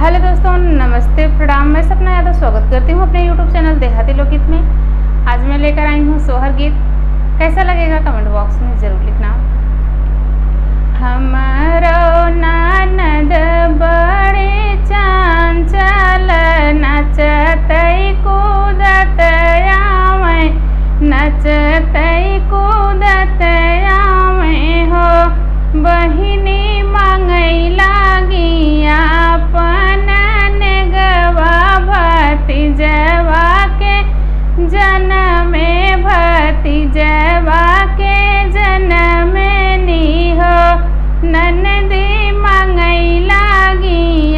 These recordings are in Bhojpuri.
हेलो दोस्तों, नमस्ते, प्रणाम। मैं सपना यादव स्वागत करती हूँ अपने यूट्यूब चैनल देहाती लोकगीत में। आज मैं लेकर आई हूँ सोहर गीत। कैसा लगेगा कमेंट बॉक्स में ज़रूर लिखना। हमारो ननद बड़े चांचल, नचतई कूदत आवे, नचतई कूदत आवे हो। बहिनी मांगई लागी आपन नेगवा, भतीजवा के जनमे, भतीजवा के जनमे नी हो। ननदी मांगई लागी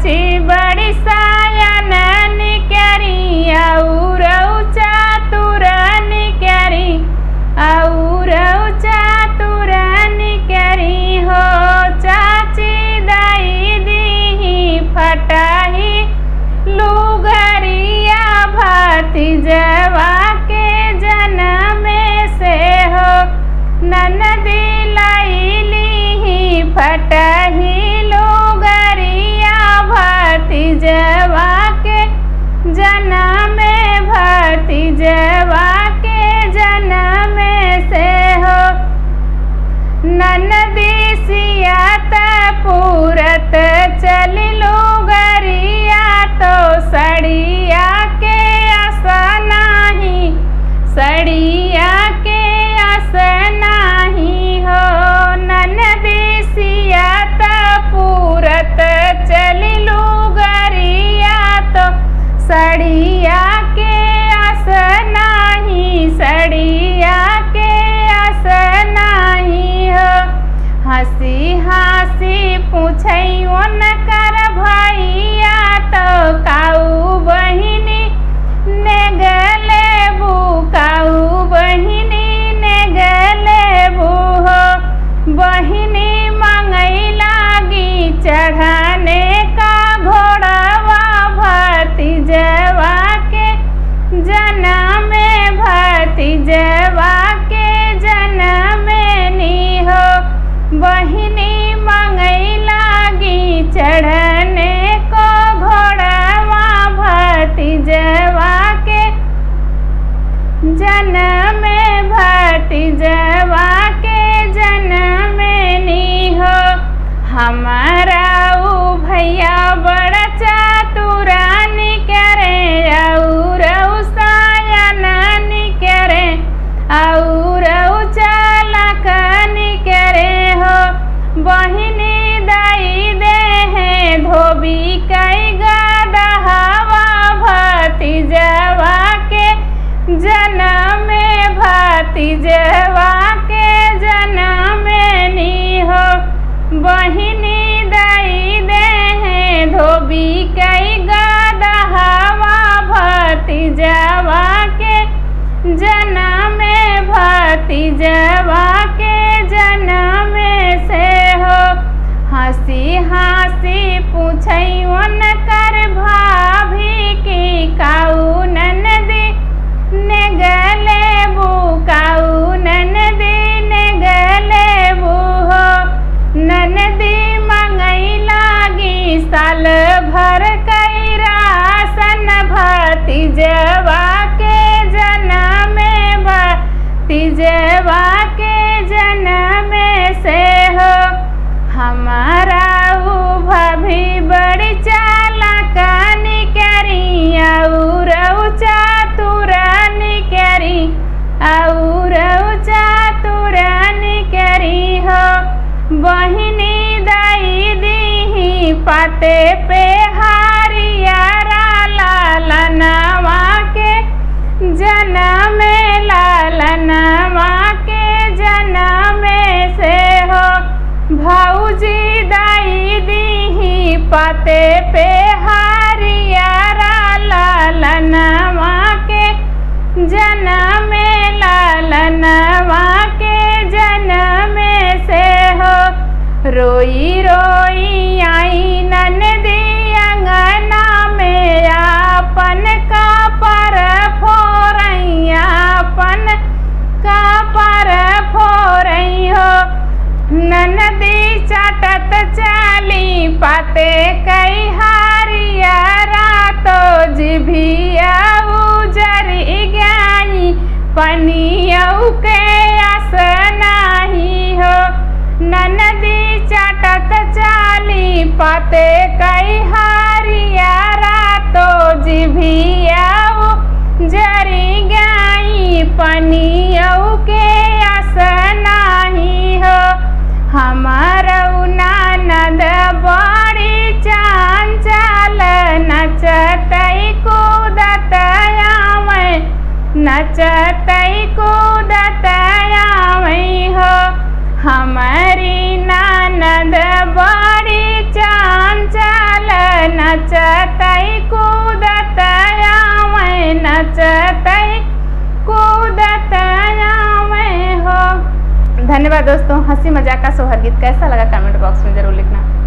चाची बड़ी सायन निकरी और चातुर निकरी और चातुर निकरी हो। चाची दाई दी फटाही लुगरिया भतीजवा के जन्म से हो। ननदी लैली फटाही लुगरिया भतीजवा के जन्म भतीजवा के जन्म से हो। ननदी सियात पूरत चली लुगरिया तो सड़िया के आसा नाही सड़िया के आसा नाही हो। ननदी सियात पूरत चली लुगरिया तो सड़िया के आसा नाही सड़िया के आसा नाही हो। हंसी हंसी पूछई उन कर भैया तो काऊ बहिनी ने गले बू काऊ बहिनी ने गले बू हो। बहिनी मंगई लागी चढ़ाने का घोड़ावा भतीजवा के जन्म भतीजवा के जन्म नी हो। बहिनी मंगई लागी चढ़ने को घोड़ावा भतीजवा के जन्म भतीजवा के जन्म नी हो। हमारा ऊ भैया बड़ा चातुरा निकरे और सायन निकरे और चालक निकरे हो। बहिनी दाई दे है धोबी कई गदहवा भतीजवा के जन्म भतीजवा के जन्म नी हो। बहिनी दाई दे है धोबी कई गदहवा भतीजवा के जन्म भतीजवा के जन्म से हो। हंसी हंसी पूछई उन कर भाभी की काऊ ननदी ने गले बू काऊ ननदी ने गले बू हो। ननदी मंगई लागी साल भर कई रासन भतीजवा के जन्म भतीजवा के जन्म से हो। हमारा ऊ भाभी बड़ी चालाक निकरी और चातुर निकरी और चातुर निकरी हो। बहिनी दाई दी पाते पे हारियारा लालनवा के जन्म लालनवा के जन्म से हो। भौजी दाई दी पाते पे हारियारा लालनवा के जन्म लालनवा के जन्म से हो। रोई रोई आई ननदी अंगना में आपन का पर फोरई आपन का पर फोरई हो। ननदी चाटत चाली पाते कई हारियारा तो जिभिया उजरी गई पनियऊ के आस नाही हो। ननदी चाटत चाली पाते कई हारियारा तो जिभिया उजरी गई पनियऊ के आस नाही हो। हमारा ननद बड़ी चांचल नचतई कूदत आवे नचतई कूदत आवे हो। हमारी ननद बड़ी चांचल धन्यवाद दोस्तों। हंसी मजाक का सोहर गीत कैसा लगा कमेंट बॉक्स में जरूर लिखना।